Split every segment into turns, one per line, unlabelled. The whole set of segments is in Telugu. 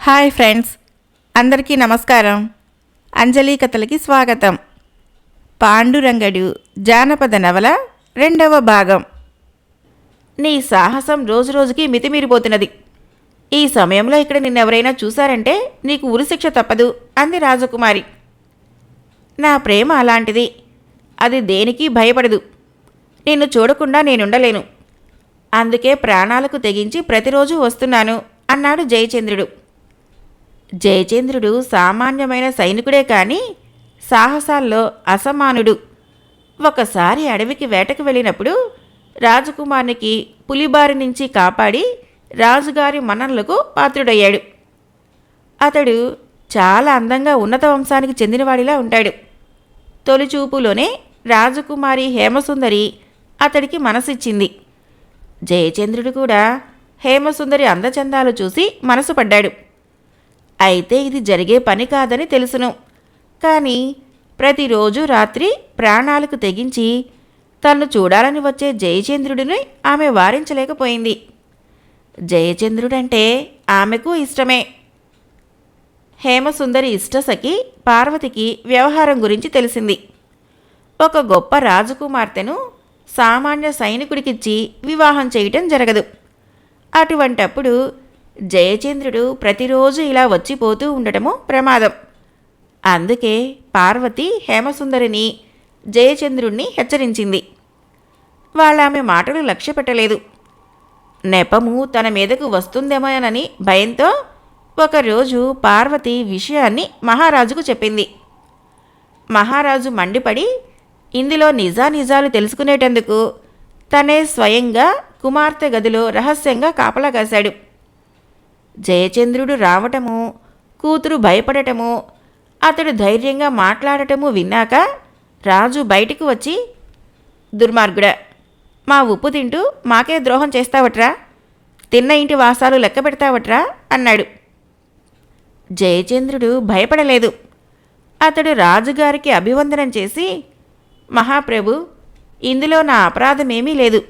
హాయ్ ఫ్రెండ్స్, అందరికీ నమస్కారం. అంజలి కథలకి స్వాగతం. పాండురంగడు జానపద నవల 2వ భాగం. నీ సాహసం రోజురోజుకి మితిమీరిపోతున్నది. ఈ సమయంలో ఇక్కడ నిన్నెవరైనా చూశారంటే నీకు ఉరిశిక్ష తప్పదు అంది రాజకుమారి. నా ప్రేమ అలాంటిది, అది దేనికి భయపడదు. నిన్ను చూడకుండా నేనుండలేను. అందుకే ప్రాణాలకు తెగించి ప్రతిరోజు వస్తున్నాను అన్నాడు జయచంద్రుడు. జయచంద్రుడు సామాన్యమైన సైనికుడే కాని సాహసాల్లో అసమానుడు. ఒకసారి అడవికి వేటకు వెళ్ళినప్పుడు రాజకుమారునికి పులిబారి నుంచి కాపాడి రాజుగారి మన్ననలకు పాత్రుడయ్యాడు. అతడు చాలా అందంగా ఉన్నత వంశానికి చెందినవాడిలా ఉంటాడు. తొలిచూపులోనే రాజకుమారి హేమసుందరి అతడికి మనసిచ్చింది. జయచంద్రుడు కూడా హేమసుందరి అందచందాలు చూసి మనసు పడ్డాడు. అయితే ఇది జరిగే పని కాదని తెలుసును. కానీ ప్రతిరోజు రాత్రి ప్రాణాలకు తెగించి తన్ను చూడాలని వచ్చే జయచంద్రుడిని ఆమె వారించలేకపోయింది. జయచంద్రుడంటే ఆమెకు ఇష్టమే. హేమసుందరి ఇష్టసఖి పార్వతికి వ్యవహారం గురించి తెలిసింది. ఒక గొప్ప రాజకుమార్తెను సామాన్య సైనికుడికిచ్చి వివాహం చేయటం జరగదు. అటువంటప్పుడు జయచంద్రుడు ప్రతిరోజు ఇలా వచ్చిపోతూ ఉండటము ప్రమాదం. అందుకే పార్వతి హేమసుందరిని జయచంద్రుణ్ణి హెచ్చరించింది. వాళ్ళామె మాటలు లక్ష్యపెట్టలేదు. నెపము తన మీదకు వస్తుందేమోనని భయంతో ఒకరోజు పార్వతి విషయాన్ని మహారాజుకు చెప్పింది. మహారాజు మండిపడి ఇందులో నిజానిజాలు తెలుసుకునేటందుకు తనే స్వయంగా కుమార్తె గదిలో రహస్యంగా కాపలా కాశాడు. జయచంద్రుడు రావటము, కూతురు భయపడటము, అతడు ధైర్యంగా మాట్లాడటము విన్నాక రాజు బయటికి వచ్చి, దుర్మార్గుడా, మా ఉప్పు తింటూ మాకే ద్రోహం చేస్తావట్రా, తిన్న ఇంటి వాసాలు లెక్క పెడతావట్రా అన్నాడు. జయచంద్రుడు భయపడలేదు. అతడు రాజుగారికి అభివందనం చేసి, మహాప్రభు, ఇందులో నా అపరాధమేమీ లేదు.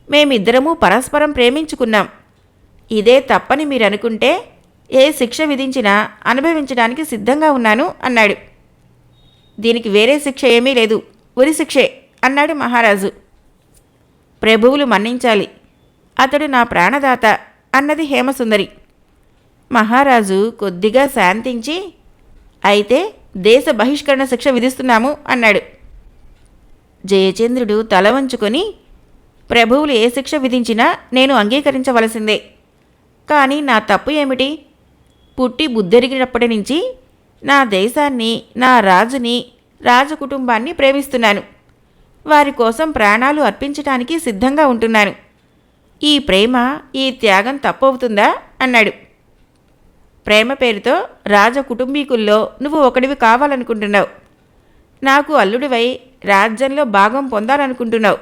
మేమిద్దరము పరస్పరం ప్రేమించుకున్నాం. ఇదే తప్పని మీరనుకుంటే ఏ శిక్ష విధించినా అనుభవించడానికి సిద్ధంగా ఉన్నాను అన్నాడు. దీనికి వేరే శిక్ష ఏమీ లేదు, ఉరిశిక్షే అన్నాడు మహారాజు. ప్రభువులు మన్నించాలి, అతడు నా ప్రాణదాత అన్నది హేమసుందరి. మహారాజు కొద్దిగా శాంతించి, అయితే దేశ బహిష్కరణ శిక్ష విధిస్తున్నాము అన్నాడు. జయచంద్రుడు తల వంచుకొని, ప్రభువులు ఏ శిక్ష విధించినా నేను అంగీకరించవలసిందే. కానీ నా తప్పు ఏమిటి? పుట్టి బుద్ధెరిగినప్పటి నుంచి నా దేశాన్ని, నా రాజుని, రాజకుటుంబాన్ని ప్రేమిస్తున్నాను. వారి కోసం ప్రాణాలు అర్పించటానికి సిద్ధంగా ఉంటున్నాను. ఈ ప్రేమ, ఈ త్యాగం తప్పవుతుందా అన్నాడు. ప్రేమ పేరుతో రాజకుటుంబీకుల్లో నువ్వు ఒకడివి కావాలనుకుంటున్నావు. నాకు అల్లుడివై రాజ్యంలో భాగం పొందాలనుకుంటున్నావు.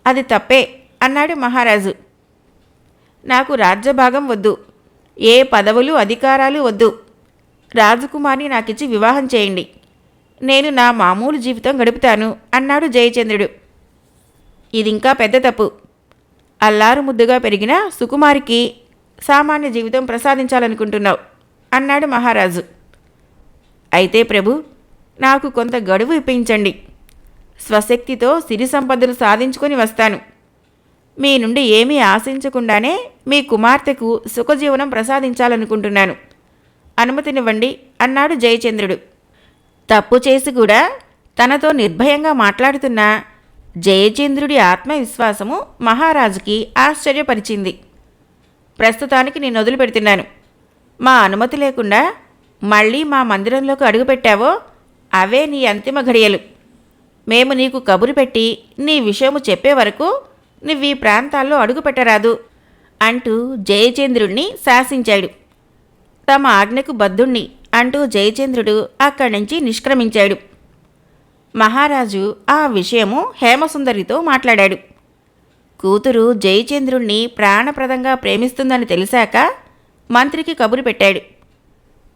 అది తప్పే అన్నాడు మహారాజు. నాకు రాజ్యభాగం వద్దు, ఏ పదవులు అధికారాలు వద్దు. రాజకుమారిని నాకిచ్చి వివాహం చేయండి. నేను నా మామూలు జీవితం గడుపుతాను అన్నాడు జయచంద్రుడు. ఇదింకా పెద్ద తప్పు. అల్లారు ముద్దుగా పెరిగిన సుకుమారికి సామాన్య జీవితం ప్రసాదించాలనుకుంటున్నావు అన్నాడు మహారాజు. అయితే ప్రభు, నాకు కొంత గడువు ఇప్పించండి. స్వశక్తితో సిరి సంపదలు సాధించుకొని వస్తాను. మీ నుండి ఏమీ ఆశించకుండానే మీ కుమార్తెకు సుఖజీవనం ప్రసాదించాలనుకుంటున్నాను. అనుమతినివ్వండి అన్నాడు జయచంద్రుడు. తప్పు చేసి కూడా తనతో నిర్భయంగా మాట్లాడుతున్న జయచంద్రుడి ఆత్మవిశ్వాసము మహారాజుకి ఆశ్చర్యపరిచింది. ప్రస్తుతానికి నేను వదిలిపెడుతున్నాను. మా అనుమతి లేకుండా మళ్ళీ మా మందిరంలోకి అడుగుపెట్టావో అవే నీ అంతిమ ఘడియలు. మేము నీకు కబురు పెట్టి నీ విషయము చెప్పే వరకు నువ్వీ ప్రాంతాల్లో అడుగుపెట్టరాదు అంటూ జయచంద్రుణ్ణి శాసించాడు. తమ ఆజ్ఞకు బద్ధుణ్ణి అంటూ జయచంద్రుడు అక్కడి నుంచి నిష్క్రమించాడు. మహారాజు ఆ విషయము హేమసుందరితో మాట్లాడాడు. కూతురు జయచంద్రుణ్ణి ప్రాణప్రదంగా ప్రేమిస్తుందని తెలిసాక మంత్రికి కబురు పెట్టాడు.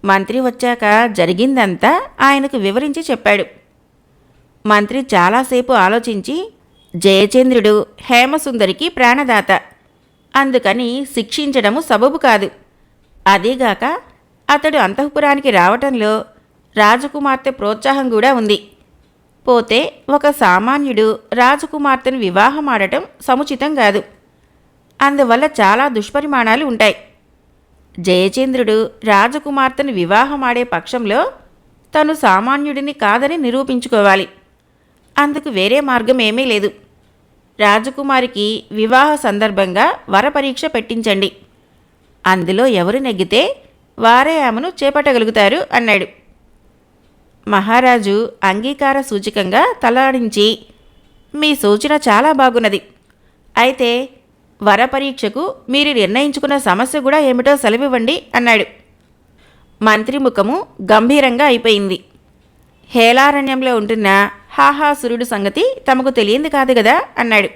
మంత్రి వచ్చాక జరిగిందంతా ఆయనకు వివరించి చెప్పాడు. మంత్రి చాలాసేపు ఆలోచించి, జయచంద్రుడు హేమసుందరికి ప్రాణదాత, అందుకని శిక్షించడము సబబు కాదు. అదీగాక అతడు అంతఃపురానికి రావటంలో రాజకుమార్తె ప్రోత్సాహం కూడా ఉంది. పోతే ఒక సామాన్యుడు రాజకుమార్తెను వివాహమాడటం సముచితం కాదు. అందువల్ల చాలా దుష్పరిమాణాలు ఉంటాయి. జయచంద్రుడు రాజకుమార్తెను వివాహమాడే పక్షంలో తను సామాన్యుడిని కాదని నిరూపించుకోవాలి. అందుకు వేరే మార్గం ఏమీ లేదు. రాజకుమారికి వివాహ సందర్భంగా వరపరీక్ష పెట్టించండి. అందులో ఎవరు నెగ్గితే వారే ఆమెను చేపట్టగలుగుతారు అన్నాడు. మహారాజు అంగీకార సూచకంగా తలాడించి, మీ సూచన చాలా బాగున్నది. అయితే వరపరీక్షకు మీరు నిర్ణయించుకున్న సమస్య కూడా ఏమిటో సెలవివ్వండి అన్నాడు. మంత్రి ముఖము గంభీరంగా అయిపోయింది. హేలారణ్యంలో ఉంటున్న హాహాసురుడు సంగతి తమకు తెలియంది కాదు కదా అన్నాడు.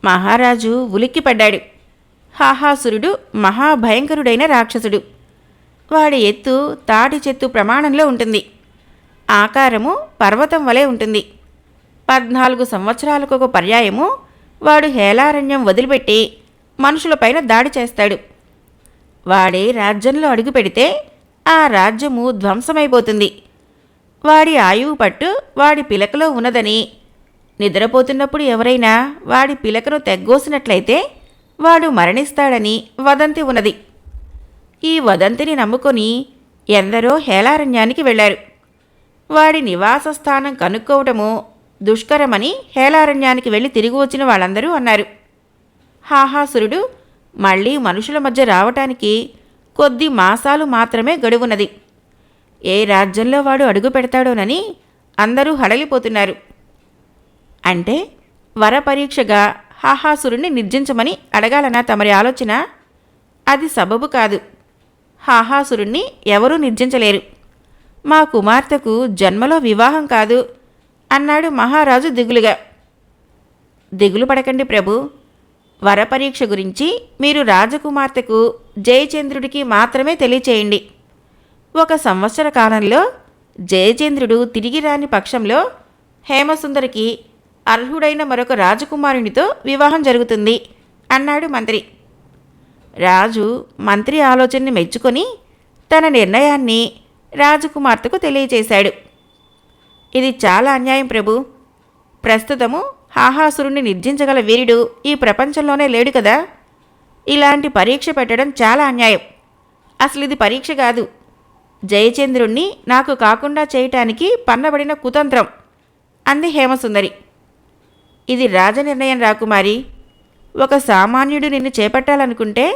మహారాజు ఉలిక్కిపడ్డాడు. హాహాసురుడు మహాభయంకరుడైన రాక్షసుడు. వాడి ఎత్తు తాటి చెట్టు ప్రమాణంలో ఉంటుంది. ఆకారము పర్వతం వలె ఉంటుంది. 14 సంవత్సరాలకొక పర్యాయము వాడు హేలారణ్యం వదిలిపెట్టి మనుషులపైన దాడి చేస్తాడు. వాడే రాజ్యంలో అడుగు పెడితే ఆ రాజ్యము ధ్వంసమైపోతుంది. వాడి ఆయువు పట్టు వాడి పిలకలో ఉన్నదని, నిద్రపోతున్నప్పుడు ఎవరైనా వాడి పిలకను తెగ్గోసినట్లయితే వాడు మరణిస్తాడని వదంతి ఉన్నది. ఈ వదంతిని నమ్ముకొని ఎందరో హేలారణ్యానికి వెళ్లారు. వాడి నివాస స్థానం కనుక్కోవటము దుష్కరమని హేలారణ్యానికి వెళ్ళి తిరిగి వచ్చిన వాళ్ళందరూ అన్నారు. హాహాసురుడు మళ్లీ మనుషుల మధ్య రావటానికి కొద్ది మాసాలు మాత్రమే గడువున్నది. ఏ రాజ్యంలో వాడు అడుగు పెడతాడోనని అందరూ హడలిపోతున్నారు. అంటే వరపరీక్షగా హాహాసురుణ్ణి నిర్జించమని అడగాలనా తమరి ఆలోచన? అది సబబు కాదు. హాహాసురుణ్ణి ఎవరూ నిర్జించలేరు. మా కుమార్తెకు జన్మలో వివాహం కాదు అన్నాడు మహారాజు దిగులుగా. దిగులు పడకండి ప్రభు. వరపరీక్ష గురించి మీరు రాజకుమార్తెకు జయచంద్రుడికి మాత్రమే తెలియచేయండి. 1 సంవత్సర కాలంలో జయచంద్రుడు తిరిగి రాని పక్షంలో హేమసుందరికి అర్హుడైన మరొక రాజకుమారునితో వివాహం జరుగుతుంది అన్నాడు మంత్రి. రాజు మంత్రి ఆలోచనని మెచ్చుకొని తన నిర్ణయాన్ని రాజకుమార్తెకు తెలియచేశాడు. ఇది చాలా అన్యాయం ప్రభు. ప్రస్తుతము హాహాసురుణ్ణి నిర్జించగల వీరుడు ఈ ప్రపంచంలోనే లేడు కదా. ఇలాంటి పరీక్ష పెట్టడం చాలా అన్యాయం. అసలు ఇది పరీక్ష కాదు. జయచంద్రుణ్ణి నాకు కాకుండా చేయటానికి పన్నబడిన కుతంత్రం అంది హేమసుందరి. ఇది రాజనిర్ణయం రాకుమారి. ఒక సామాన్యుడు నిన్ను చేపట్టాలనుకుంటే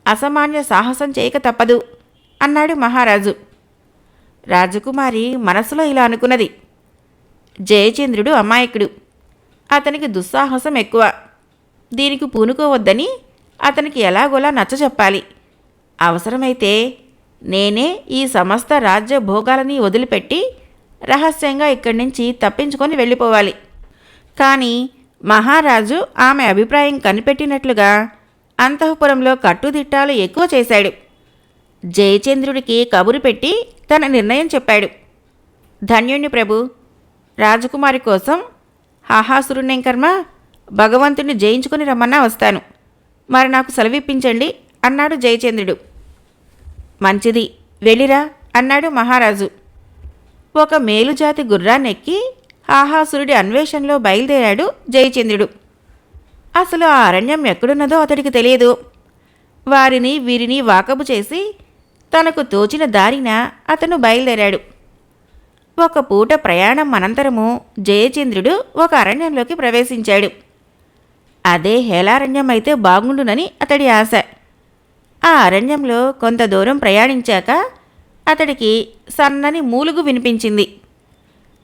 అసామాన్య సాహసం చేయక తప్పదు అన్నాడు మహారాజు. రాజకుమారి మనసులో ఇలా అనుకున్నది. జయచంద్రుడు అమాయకుడు. అతనికి దుస్సాహసం ఎక్కువ. దీనికి పూనుకోవద్దని అతనికి ఎలాగోలా నచ్చచెప్పాలి. అవసరమైతే నేనే ఈ సమస్త రాజ్య భోగాలని వదిలిపెట్టి రహస్యంగా ఇక్కడి నుంచి తప్పించుకొని వెళ్ళిపోవాలి. కానీ మహారాజు ఆమె అభిప్రాయం కనిపెట్టినట్లుగా అంతఃపురంలో కట్టుదిట్టాలు ఎక్కువ చేశాడు. జయచంద్రుడికి కబురు పెట్టి తన నిర్ణయం చెప్పాడు. ధన్యుణ్ణి ప్రభు. రాజకుమారి కోసం హాహాసురుణ్ణేం కర్మ, భగవంతుణ్ణి జయించుకుని రమ్మన్నా వస్తాను. మరి నాకు సెలవిప్పించండి అన్నాడు జయచంద్రుడు. మంచిది, వెళ్ళిరా అన్నాడు మహారాజు. ఒక మేలుజాతి గుర్రాన్నెక్కి హాహాసురుడి అన్వేషణలో బయలుదేరాడు జయచంద్రుడు. అసలు ఆ అరణ్యం ఎక్కడున్నదో అతడికి తెలియదు. వారిని వీరిని వాకబు చేసి తనకు తోచిన దారిన అతను బయలుదేరాడు. ఒక పూట ప్రయాణం అనంతరము జయచంద్రుడు ఒక అరణ్యంలోకి ప్రవేశించాడు. అదే హేలారణ్యం అయితే బాగుండునని అతడి ఆశ. ఆ అరణ్యంలో కొంత దూరం ప్రయాణించాక అతడికి సన్నని మూలుగు వినిపించింది.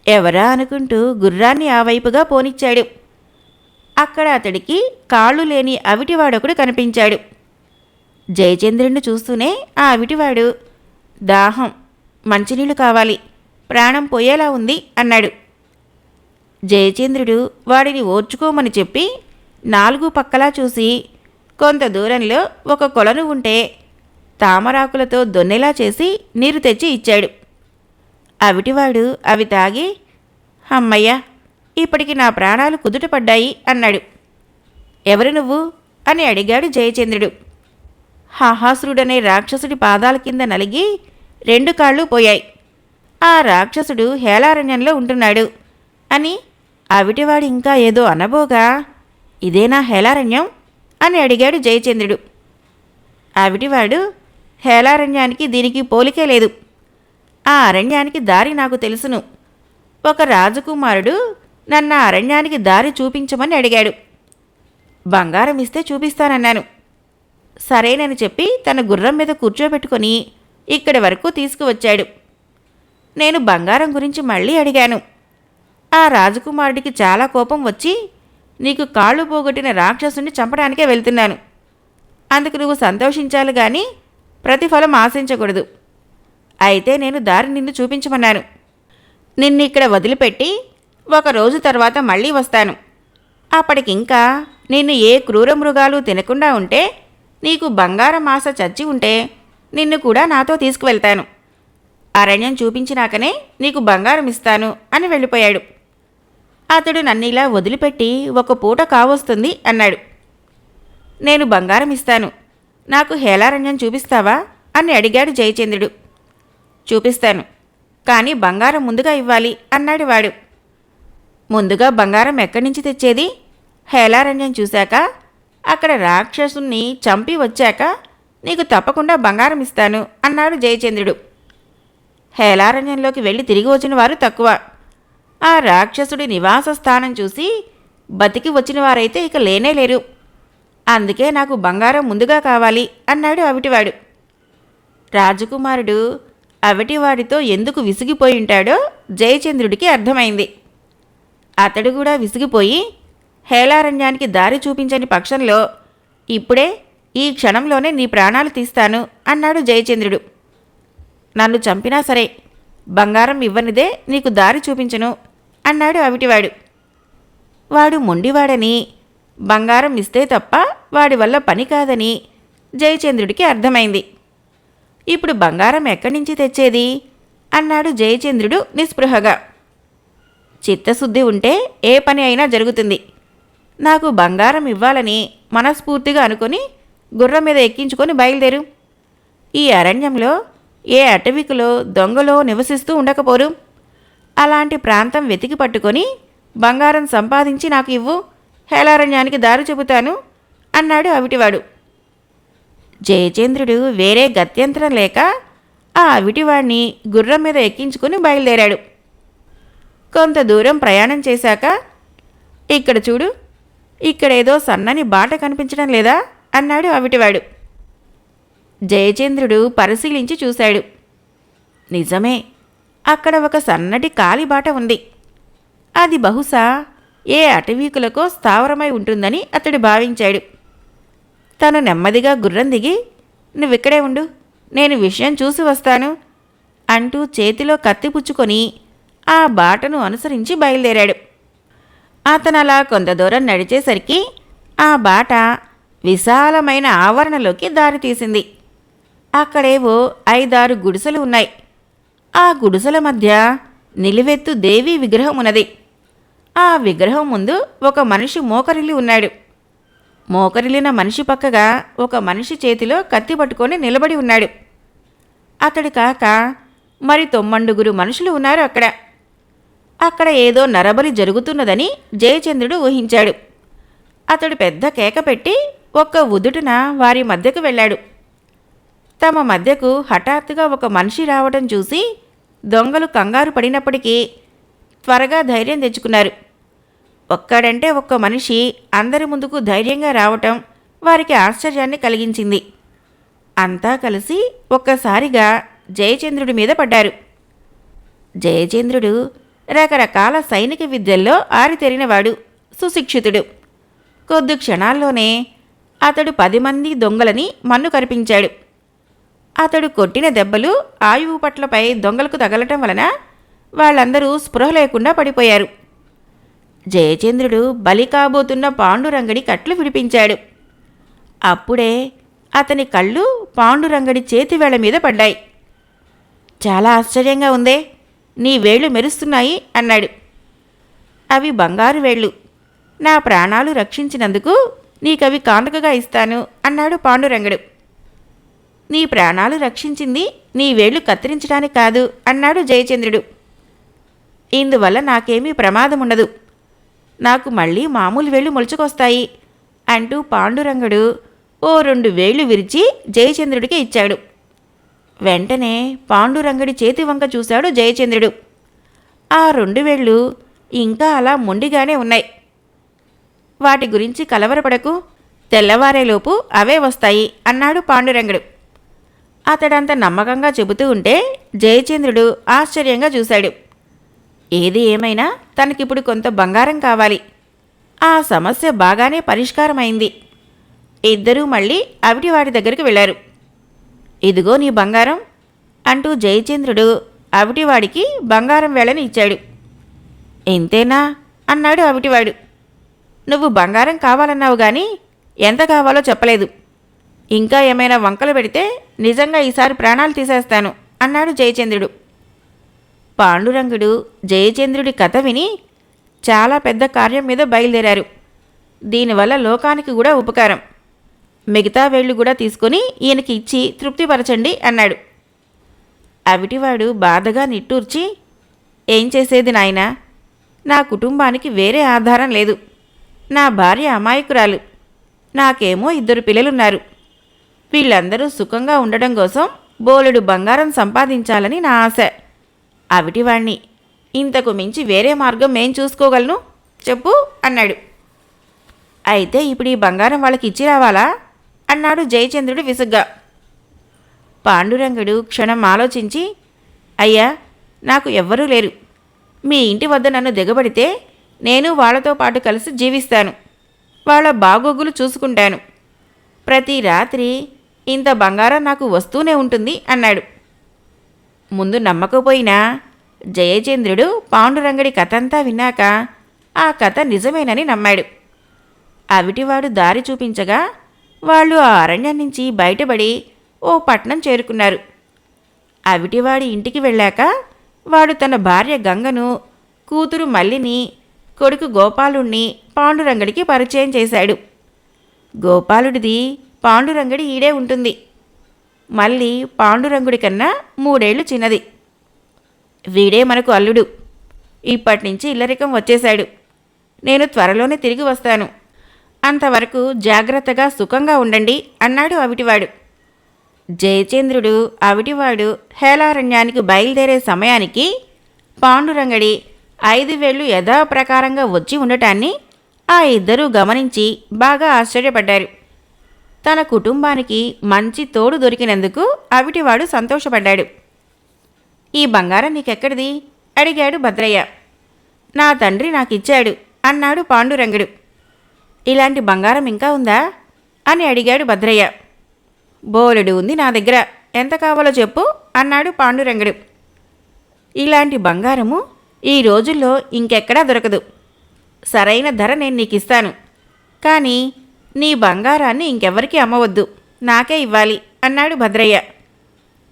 ఎవరా అనుకుంటూ గుర్రాన్ని ఆ వైపుగా పోనిచ్చాడు. అక్కడ అతడికి కాళ్ళు లేని అవిటివాడొకడు కనిపించాడు. జయచంద్రుడిని చూస్తూనే ఆ అవిటివాడు, దాహం, మంచినీళ్లు కావాలి, ప్రాణం పోయేలా ఉంది అన్నాడు. జయచంద్రుడు వాడిని ఓర్చుకోమని చెప్పి 4 పక్కలా చూసి కొంత దూరంలో ఒక కొలను ఉంటే తామరాకులతో దొన్నెలా చేసి నీరు తెచ్చి ఇచ్చాడు. అవిటివాడు అవి తాగి, అమ్మయ్య, ఇప్పటికి నా ప్రాణాలు కుదుటపడ్డాయి అన్నాడు. ఎవరు నువ్వు అని అడిగాడు జయచంద్రుడు. హాహాసురుడనే రాక్షసుడి పాదాల కింద నలిగి 2 కాళ్ళు పోయాయి. ఆ రాక్షసుడు హేళారణ్యంలో ఉంటున్నాడు అని అవిటివాడు ఇంకా ఏదో అనబోగా, ఇదేనా హేళారణ్యం అని అడిగాడు జయచంద్రుడు. అవిటివాడు, హేళారణ్యానికి దీనికి పోలికే లేదు. ఆ అరణ్యానికి దారి నాకు తెలుసును. ఒక రాజకుమారుడు నన్ను ఆ అరణ్యానికి దారి చూపించమని అడిగాడు. బంగారం ఇస్తే చూపిస్తానన్నాను. సరేనని చెప్పి తన గుర్రం మీద కూర్చోబెట్టుకొని ఇక్కడి వరకు తీసుకువచ్చాడు. నేను బంగారం గురించి మళ్ళీ అడిగాను. ఆ రాజకుమారుడికి చాలా కోపం వచ్చి, నీకు కాళ్ళు పోగొట్టిన రాక్షసుని చంపడానికే వెళ్తున్నాను. అందుకు నువ్వు సంతోషించాలి గాని ప్రతిఫలం ఆశించకూడదు. అయితే నేను దారి నిన్ను చూపించమన్నాను. నిన్నిక్కడ వదిలిపెట్టి 1 రోజు తర్వాత మళ్ళీ వస్తాను. అప్పటికింకా నిన్ను ఏ క్రూర మృగాలు తినకుండా ఉంటే, నీకు బంగారం ఆశ చచ్చి ఉంటే నిన్ను కూడా నాతో తీసుకువెళ్తాను. అరణ్యం చూపించినాకనే నీకు బంగారం ఇస్తాను అని వెళ్ళిపోయాడు. అతడు నన్నిలా వదిలిపెట్టి 1 పూట కావస్తుంది అన్నాడు. నేను బంగారం ఇస్తాను, నాకు హేళారణ్యం చూపిస్తావా అని అడిగాడు జయచంద్రుడు. చూపిస్తాను, కానీ బంగారం ముందుగా ఇవ్వాలి అన్నాడు వాడు. ముందుగా బంగారం ఎక్కడి నుంచి తెచ్చేది? హేళారణ్యం చూశాక, అక్కడ రాక్షసుని చంపి వచ్చాక నీకు తప్పకుండా బంగారం ఇస్తాను అన్నాడు జయచంద్రుడు. హేళారణ్యంలోకి వెళ్ళి తిరిగి వచ్చిన వారు తక్కువ. ఆ రాక్షసుడి నివాస స్థానం చూసి బతికి వచ్చిన వారైతే ఇక లేనేలేరు. అందుకే నాకు బంగారం ముందుగా కావాలి అన్నాడు అవిటివాడు. రాజకుమారుడు అవిటివాడితో ఎందుకు విసిగిపోయి ఉంటాడో జయచంద్రుడికి అర్థమైంది. అతడు కూడా విసిగిపోయి, హేళారణ్యానికి దారి చూపించని పక్షంలో ఇప్పుడే ఈ క్షణంలోనే నీ ప్రాణాలు తీస్తాను అన్నాడు జయచంద్రుడు. నన్ను చంపినా సరే బంగారం ఇవ్వనిదే నీకు దారి చూపించను అన్నాడు అవిటివాడు. వాడు మొండివాడని, బంగారం ఇస్తే తప్ప వాడి వల్ల పని కాదని జయచంద్రుడికి అర్థమైంది. ఇప్పుడు బంగారం ఎక్కడి నుంచి తెచ్చేది అన్నాడు జయచంద్రుడు నిస్పృహగా. చిత్తశుద్ధి ఉంటే ఏ పని అయినా జరుగుతుంది. నాకు బంగారం ఇవ్వాలని మనస్ఫూర్తిగా అనుకొని గుర్రం మీద ఎక్కించుకొని బయలుదేరు. ఈ అరణ్యంలో ఏ అటవికలో దొంగలో నివసిస్తూ ఉండకపోరు. అలాంటి ప్రాంతం వెతికి పట్టుకొని బంగారం సంపాదించి నాకు ఇవ్వు, హేళారణ్యానికి దారి చెబుతాను అన్నాడు అవిటివాడు. జయచంద్రుడు వేరే గత్యంతరం లేక ఆ అవిటివాడిని గుర్రం మీద ఎక్కించుకుని బయలుదేరాడు. కొంత దూరం ప్రయాణం చేశాక, ఇక్కడ చూడు, ఇక్కడేదో సన్నని బాట కనిపించడం లేదా అన్నాడు అవిటివాడు. జయచంద్రుడు పరిశీలించి చూశాడు. నిజమే, అక్కడ ఒక సన్నటి కాలిబాట ఉంది. అది బహుశా ఏ అటవీకులకో స్థావరమై ఉంటుందని అతడు భావించాడు. తను నెమ్మదిగా గుర్రం దిగి, నువ్విక్కడే ఉండు, నేను విషయం చూసి వస్తాను అంటూ చేతిలో కత్తి పుచ్చుకొని ఆ బాటను అనుసరించి బయలుదేరాడు. అతనలా కొంత దూరం నడిచేసరికి ఆ బాట విశాలమైన ఆవరణలోకి దారితీసింది. అక్కడేవో 5-6 గుడిసెలు ఉన్నాయి. ఆ గుడిసెల మధ్య నిలువెత్తు దేవీ విగ్రహం ఉన్నది. ఆ విగ్రహం ముందు ఒక మనిషి మోకరిల్లి ఉన్నాడు. మోకరిల్లిన మనిషి పక్కగా ఒక మనిషి చేతిలో కత్తి పట్టుకొని నిలబడి ఉన్నాడు. అతడు కాక మరి 9 మనుషులు ఉన్నారు అక్కడ. అక్కడ ఏదో నరబలి జరుగుతున్నదని జయచంద్రుడు ఊహించాడు. అతడు పెద్ద కేక పెట్టి ఒక్క ఉదుటున వారి మధ్యకు వెళ్ళాడు. తమ మధ్యకు హఠాత్తుగా ఒక మనిషి రావటం చూసి దొంగలు కంగారు పడినప్పటికీ త్వరగా ధైర్యం తెచ్చుకున్నారు. ఒక్కడంటే ఒక్క మనిషి అందరి ముందుకు ధైర్యంగా రావటం వారికి ఆశ్చర్యాన్ని కలిగించింది. అంతా కలిసి ఒక్కసారిగా జయచంద్రుడి మీద పడ్డారు. జయచంద్రుడు రకరకాల సైనిక విద్యల్లో ఆరితేరినవాడు, సుశిక్షితుడు. కొద్ది క్షణాల్లోనే అతడు 10 మంది దొంగలని మన్ను కరిపించాడు. అతడు కొట్టిన దెబ్బలు ఆయువు పట్లపై దొంగలకు తగలటం వలన వాళ్ళందరూ స్పృహ లేకుండా పడిపోయారు. జయచంద్రుడు బలి కాబోతున్న పాండురంగడి కట్లు విడిపించాడు. అప్పుడే అతని కళ్ళు పాండురంగడి చేతివేళ్ల మీద పడ్డాయి. చాలా ఆశ్చర్యంగా ఉందే, నీ వేళ్లు మెరుస్తున్నాయి అన్నాడు. అవి బంగారు వేళ్లు, నా ప్రాణాలు రక్షించినందుకు నీకవి కానుకగా ఇస్తాను అన్నాడు పాండురంగడు. నీ ప్రాణాలు రక్షించింది నీ వేళ్లు కత్తిరించడానికి కాదు అన్నాడు జయచంద్రుడు. ఇందువల్ల నాకేమీ ప్రమాదముండదు. నాకు మళ్ళీ మామూలు వేళ్లు మొలుచుకొస్తాయి అంటూ పాండురంగడు ఓ 2 వేళ్లు విరిచి జయచంద్రుడికి ఇచ్చాడు. వెంటనే పాండురంగడి చేతి వంక చూశాడు జయచంద్రుడు. ఆ 2 వేళ్లు ఇంకా అలా మొండిగానే ఉన్నాయి. వాటి గురించి కలవరపడకు, తెల్లవారేలోపు అవే వస్తాయి అన్నాడు పాండురంగడు. అతడంత నమ్మకంగా చెబుతూ ఉంటే జయచంద్రుడు ఆశ్చర్యంగా చూశాడు. ఏది ఏమైనా తనకిప్పుడు కొంత బంగారం కావాలి. ఆ సమస్య బాగానే పరిష్కారమైంది. ఇద్దరూ మళ్ళీ అవిటివాడి దగ్గరికి వెళ్ళారు. ఇదిగో నీ బంగారం అంటూ జయచంద్రుడు అవిటివాడికి బంగారం వేళని ఇచ్చాడు. ఇంతేనా అన్నాడు అవిటివాడు. నువ్వు బంగారం కావాలన్నావు గాని ఎంత కావాలో చెప్పలేదు. ఇంకా ఏమైనా వంకలు పెడితే నిజంగా ఈసారి ప్రాణాలు తీసేస్తాను అన్నాడు జయచంద్రుడు. పాండురంగుడు జయచంద్రుడి కథ విని చాలా పెద్ద కార్యం మీద బయలుదేరారు. దీనివల్ల లోకానికి కూడా ఉపకారం. మిగతా వేళ్లు కూడా తీసుకుని ఈయనకి ఇచ్చి తృప్తిపరచండి అన్నాడు. అవిటివాడు బాధగా నిట్టూర్చి, ఏం చేసేది నాయనా, నా కుటుంబానికి వేరే ఆధారం లేదు. నా భార్య అమాయకురాలు, నాకేమో 2 పిల్లలున్నారు. వీళ్ళందరూ సుఖంగా ఉండడం కోసం బోలెడు బంగారం సంపాదించాలని నా ఆశ. అవిటివాణ్ణి ఇంతకు మించి వేరే మార్గం ఏం చూసుకోగలను చెప్పు అన్నాడు. అయితే ఇప్పుడు ఈ బంగారం వాళ్ళకి ఇచ్చి రావాలా అన్నాడు జయచంద్రుడు విసుగ్గా. పాండురంగడు క్షణం ఆలోచించి, అయ్యా, నాకు ఎవ్వరూ లేరు. మీ ఇంటి వద్ద నన్ను దిగబడితే నేను వాళ్లతో పాటు కలిసి జీవిస్తాను. వాళ్ళ బాగోగులు చూసుకుంటాను. ప్రతి రాత్రి ఇంత బంగారం నాకు వస్తూనే ఉంటుంది అన్నాడు. ముందు నమ్మకపోయినా జయచంద్రుడు పాండురంగడి కథంతా విన్నాక ఆ కథ నిజమేనని నమ్మాడు. అవిటివాడు దారి చూపించగా వాళ్ళు ఆ అరణ్యం నుంచి బయటపడి ఓ పట్నం చేరుకున్నారు. అవిటివాడి ఇంటికి వెళ్ళాక వాడు తన భార్య గంగను, కూతురు మల్లిని, కొడుకు గోపాలుణ్ణి పాండురంగడికి పరిచయం చేశాడు. గోపాలుడిది పాండురంగడి ఈడే ఉంటుంది. మళ్ళీ పాండురంగుడి కన్నా 3 ఏళ్లు చిన్నది. వీడే మనకు అల్లుడు. ఇప్పటినుంచి ఇల్లరికం వచ్చేశాడు. నేను త్వరలోనే తిరిగి వస్తాను. అంతవరకు జాగ్రత్తగా సుఖంగా ఉండండి అన్నాడు అవిటివాడు. జయచంద్రుడు అవిటివాడు హేలారణ్యానికి బయలుదేరే సమయానికి పాండురంగడి 5 వేళ్లు యథాప్రకారంగా వచ్చి ఉండటాన్ని ఆ ఇద్దరూ గమనించి బాగా ఆశ్చర్యపడ్డారు. తన కుటుంబానికి మంచి తోడు దొరికినందుకు అవిటివాడు సంతోషపడ్డాడు. ఈ బంగారం నీకెక్కడిది అడిగాడు భద్రయ్య. నా తండ్రి నాకిచ్చాడు అన్నాడు పాండురంగడు. ఇలాంటి బంగారం ఇంకా ఉందా అని అడిగాడు భద్రయ్య. బోలెడు ఉంది నా దగ్గర, ఎంత కావాలో చెప్పు అన్నాడు పాండురంగడు. ఇలాంటి బంగారము ఈ రోజుల్లో ఇంకెక్కడా దొరకదు. సరైన ధర నేను నీకిస్తాను. కానీ నీ బంగారాన్ని ఇంకెవ్వరికీ అమ్మవద్దు, నాకే ఇవ్వాలి అన్నాడు భద్రయ్య.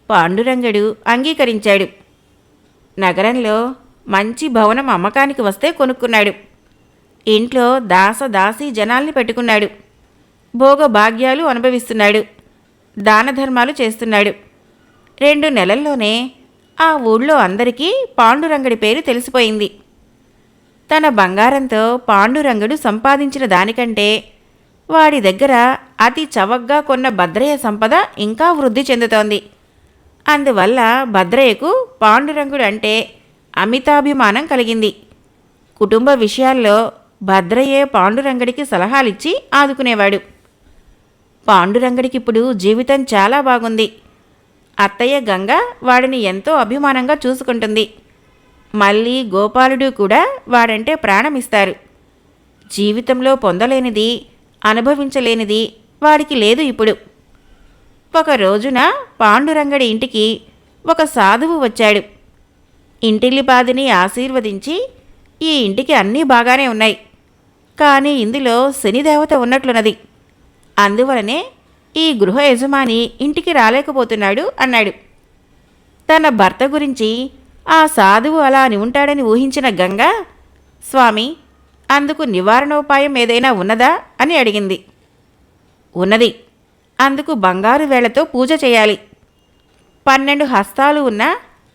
పాండురంగడు అంగీకరించాడు. నగరంలో మంచి భవనం అమ్మకానికి వస్తే కొనుక్కున్నాడు. ఇంట్లో దాసదాసీ జనాల్ని పెట్టుకున్నాడు. భోగభాగ్యాలు అనుభవిస్తున్నాడు. దానధర్మాలు చేస్తున్నాడు. 2 నెలల్లోనే ఆ ఊళ్ళో అందరికీ పాండురంగడి పేరు తెలిసిపోయింది. తన బంగారంతో పాండురంగడు సంపాదించిన దానికంటే వాడి దగ్గర అతి చవకగా కొన్న భద్రయ్య సంపద ఇంకా వృద్ధి చెందుతోంది. అందువల్ల భద్రయ్యకు పాండురంగుడు అంటే అమితాభిమానం కలిగింది. కుటుంబ విషయాల్లో భద్రయ్యే పాండురంగడికి సలహాలిచ్చి ఆదుకునేవాడు. పాండురంగడికిప్పుడు జీవితం చాలా బాగుంది. అత్తయ్య గంగ వాడిని ఎంతో అభిమానంగా చూసుకుంటుంది. మళ్ళీ గోపాలుడు కూడా వాడంటే ప్రాణమిస్తారు. జీవితంలో పొందలేనిది, అనుభవించలేనిది వాడికి లేదు ఇప్పుడు. ఒక రోజున పాండురంగడి ఇంటికి ఒక సాధువు వచ్చాడు. ఇంటిల్లిపాదిని ఆశీర్వదించి, ఈ ఇంటికి అన్నీ బాగానే ఉన్నాయి, కానీ ఇందులో శనిదేవత ఉన్నట్లున్నది. అందువలనే ఈ గృహ యజమాని ఇంటికి రాలేకపోతున్నాడు అన్నాడు. తన భర్త గురించి ఆ సాధువు అలా అని ఉంటాడని ఊహించిన గంగ, స్వామి, అందుకు నివారణోపాయం ఏదైనా ఉన్నదా అని అడిగింది. ఉన్నది. అందుకు బంగారు వేళ్లతో పూజ చేయాలి. 12 హస్తాలు ఉన్న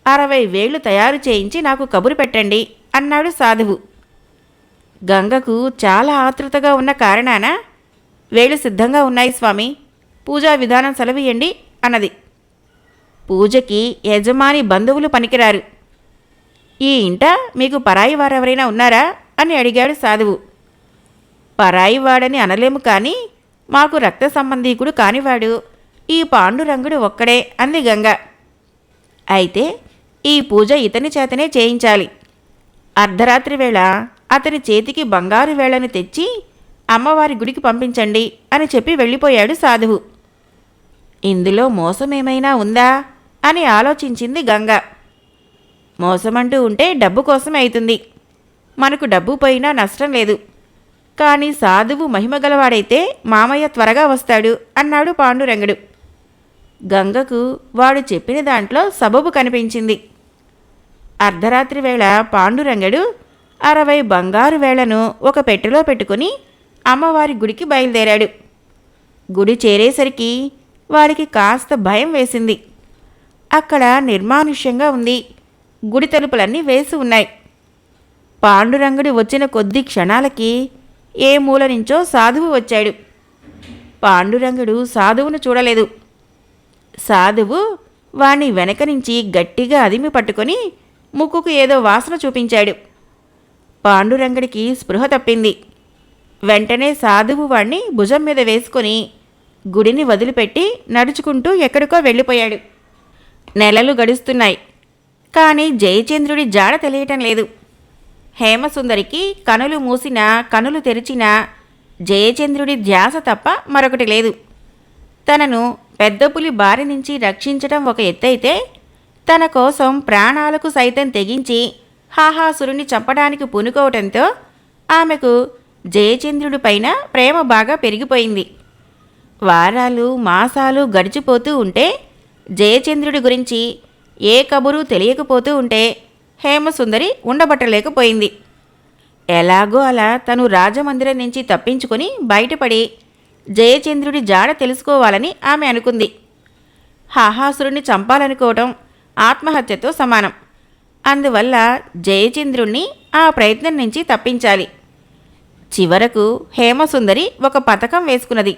60 వేళ్లు తయారు చేయించి నాకు కబురు పెట్టండి అన్నాడు సాధువు. గంగకు చాలా ఆతృతగా ఉన్న కారణాన వేళ్లు సిద్ధంగా ఉన్నాయి స్వామి, పూజా విధానం సెలవియండి అన్నది. పూజకి యజమాని బంధువులు పనికిరారు. ఈ ఇంట మీకు పరాయి వారెవరైనా ఉన్నారా అని అడిగాడు సాధువు. పరాయి వాడని అనలేము, కానీ మాకు రక్త సంబంధీకుడు కానివాడు ఈ పాండురంగుడు ఒక్కడే అంది గంగ. అయితే ఈ పూజ ఇతని చేతనే చేయించాలి. అర్ధరాత్రి వేళ అతని చేతికి బంగారు వేళ్లను తెచ్చి అమ్మవారి గుడికి పంపించండి అని చెప్పి వెళ్ళిపోయాడు సాధువు. ఇందులో మోసమేమైనా ఉందా అని ఆలోచించింది గంగ. మోసమంటూ ఉంటే డబ్బు కోసమే అవుతుంది. మనకు డబ్బు పోయినా నష్టం లేదు. కానీ సాధువు మహిమగలవాడైతే మామయ్య త్వరగా వస్తాడు అన్నాడు పాండురంగడు. గంగకు వాడు చెప్పిన దాంట్లో సబబు కనిపించింది. అర్ధరాత్రి వేళ పాండురంగడు 60 బంగారు వేళ్లను ఒక పెట్టెలో పెట్టుకుని అమ్మవారి గుడికి బయలుదేరాడు. గుడి చేరేసరికి వాడికి కాస్త భయం వేసింది. అక్కడ నిర్మానుష్యంగా ఉంది. గుడి తలుపులన్నీ వేసి ఉన్నాయి. పాండురంగడు వచ్చిన కొద్ది క్షణాలకి ఏ మూల నుంచో సాధువు వచ్చాడు. పాండురంగడు సాధువును చూడలేదు. సాధువు వాణ్ణి వెనక నుంచి గట్టిగా అదిమి పట్టుకొని ముక్కుకు ఏదో వాసన చూపించాడు. పాండురంగడికి స్పృహ తప్పింది. వెంటనే సాధువు వాణ్ణి భుజం మీద వేసుకొని గుడిని వదిలిపెట్టి నడుచుకుంటూ ఎక్కడికో వెళ్ళిపోయాడు. నెలలు గడుస్తున్నాయి. కానీ జయచంద్రుడి జాడ తెలియటం లేదు. హేమసుందరికి కనులు మూసినా కనులు తెరిచినా జయచంద్రుడి ధ్యాస తప్ప మరొకటి లేదు. తనను పెద్ద పులి బారి నుంచి రక్షించటం ఒక ఎత్తైతే, తన కోసం ప్రాణాలకు సైతం తెగించి హాహాసురుణ్ణి చంపడానికి పూనుకోవటంతో ఆమెకు జయచంద్రుడిపైన ప్రేమ బాగా పెరిగిపోయింది. వారాలు మాసాలు గడిచిపోతూ ఉంటే జయచంద్రుడి గురించి ఏ కబురు తెలియకపోతూ ఉంటే హేమసుందరి ఉండబట్టలేకపోయింది. ఎలాగో అలా తను రాజమందిరం నుంచి తప్పించుకొని బయటపడి జయచంద్రుడి జాడ తెలుసుకోవాలని ఆమె అనుకుంది. హాహాసురుణ్ణి చంపాలనుకోవటం ఆత్మహత్యతో సమానం. అందువల్ల జయచంద్రుణ్ణి ఆ ప్రయత్నం నుంచి తప్పించాలి. చివరకు హేమసుందరి ఒక పథకం వేసుకున్నది.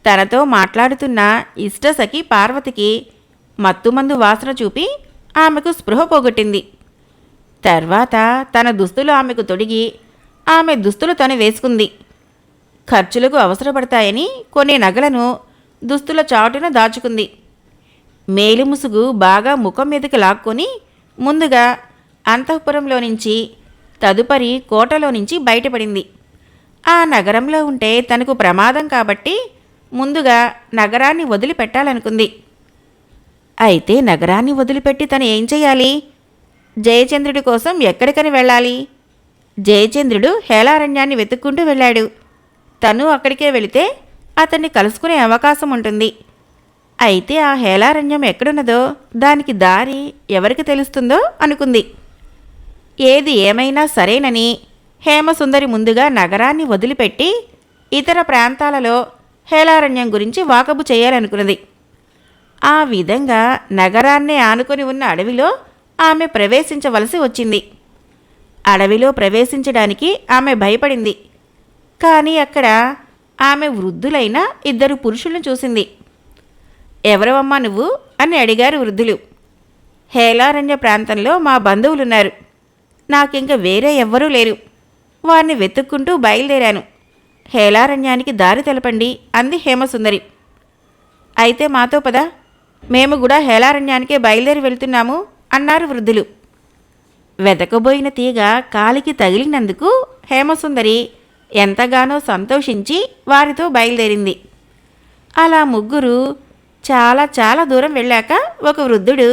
తనతో మాట్లాడుతున్న ఇష్టసఖి పార్వతికి మత్తుమందు వాసన చూపి ఆమెకు స్పృహ పోగొట్టింది. తర్వాత తన దుస్తులు ఆమెకు తొడిగి ఆమె దుస్తులు తను వేసుకుంది. ఖర్చులకు అవసరపడతాయని కొన్ని నగలను దుస్తుల చాటున దాచుకుంది. మేలిముసుగు బాగా ముఖం మీదకి లాక్కొని ముందుగా అంతఃపురంలో నుంచి తదుపరి కోటలో నుంచి బయటపడింది. ఆ నగరంలో ఉంటే తనకు ప్రమాదం కాబట్టి ముందుగా నగరాన్ని వదిలిపెట్టాలనుకుంది. అయితే నగరాన్ని వదిలిపెట్టి తను ఏం చెయ్యాలి? జయచంద్రుడి కోసం ఎక్కడికని వెళ్ళాలి? జయచంద్రుడు హేలారణ్యాన్ని వెతుక్కుంటూ వెళ్ళాడు. తను అక్కడికే వెళితే అతన్ని కలుసుకునే అవకాశం ఉంటుంది. అయితే ఆ హేలారణ్యం ఎక్కడున్నదో దానికి దారి ఎవరికి తెలుస్తుందో అనుకుంది. ఏది ఏమైనా సరేనని హేమసుందరి ముందుగా నగరాన్ని వదిలిపెట్టి ఇతర ప్రాంతాలలో హేలారణ్యం గురించి వాకబు చేయాలనుకున్నది. ఆ విధంగా నగరాన్నే ఆనుకొని ఉన్న అడవిలో ఆమె ప్రవేశించవలసి వచ్చింది. అడవిలో ప్రవేశించడానికి ఆమె భయపడింది. కానీ అక్కడ ఆమె వృద్ధులైన 2 పురుషులను చూసింది. ఎవరవమ్మా నువ్వు అని అడిగారు వృద్ధులు. హేలారణ్య ప్రాంతంలో మా బంధువులున్నారు. నాకింక వేరే ఎవ్వరూ లేరు. వారిని వెతుక్కుంటూ బయలుదేరాను. హేలారణ్యానికి దారి తెలపండి అంది హేమసుందరి. అయితే మాతో పద, మేము కూడా హేలారణ్యానికే బయలుదేరి వెళ్తున్నాము అన్నారు వృద్ధులు. వెతకబోయిన తీగ కాలికి తగిలినందుకు హేమసుందరి ఎంతగానో సంతోషించి వారితో బయలుదేరింది. అలా ముగ్గురు చాలా చాలా దూరం వెళ్ళాక ఒక వృద్ధుడు,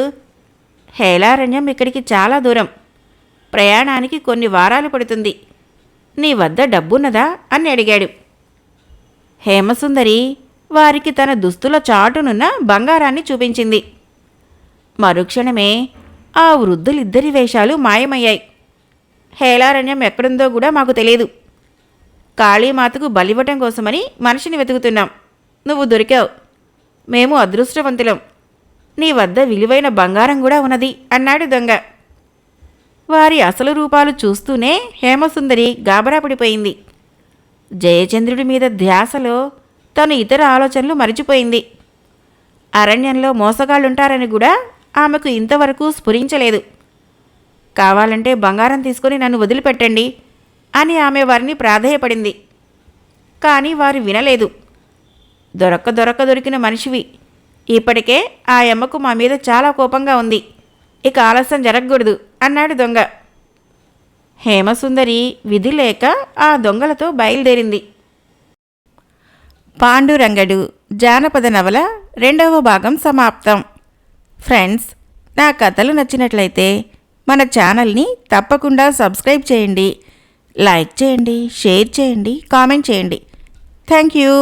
హేలారణ్యం ఇక్కడికి చాలా దూరం, ప్రయాణానికి కొన్ని వారాలు పడుతుంది. నీ వద్ద డబ్బున్నదా అని అడిగాడు. హేమసుందరి వారికి తన దుస్తుల చాటునున్న బంగారాన్ని చూపించింది. మరుక్షణమే ఆ వృద్ధులిద్దరి వేషాలు మాయమయ్యాయి. హేలారణ్యం ఎక్కడుందో కూడా మాకు తెలియదు. కాళీమాతకు బలివ్వటం కోసమని మనిషిని వెతుకుతున్నాం. నువ్వు దొరికావు. మేము అదృష్టవంతులం. నీ వద్ద విలువైన బంగారం కూడా ఉన్నది అన్నాడు దొంగ. వారి అసలు రూపాలు చూస్తూనే హేమసుందరి గాబరా పడిపోయింది. జయచంద్రుడి మీద ధ్యాసలో తను ఇతర ఆలోచనలు మరిచిపోయింది. అరణ్యంలో మోసగాళ్ళుంటారని కూడా ఆమెకు ఇంతవరకు స్ఫురించలేదు. కావాలంటే బంగారం తీసుకుని నన్ను వదిలిపెట్టండి అని ఆమె వారిని ప్రాధేయపడింది. కానీ వారు వినలేదు. దొరికిన మనిషివి. ఇప్పటికే ఆ యమ్మకు మా మీద చాలా కోపంగా ఉంది. ఇక ఆలస్యం జరగకూడదు అన్నాడు దొంగ. హేమసుందరి విధి లేక ఆ దొంగలతో బయలుదేరింది. పాండురంగడు జానపద నవల 2వ భాగం సమాప్తం. ఫ్రెండ్స్, నా కథలు నచ్చినట్లయితే మన ఛానల్ని తప్పకుండా సబ్స్క్రైబ్ చేయండి, లైక్ చేయండి, షేర్ చేయండి, కామెంట్ చేయండి. Thank you.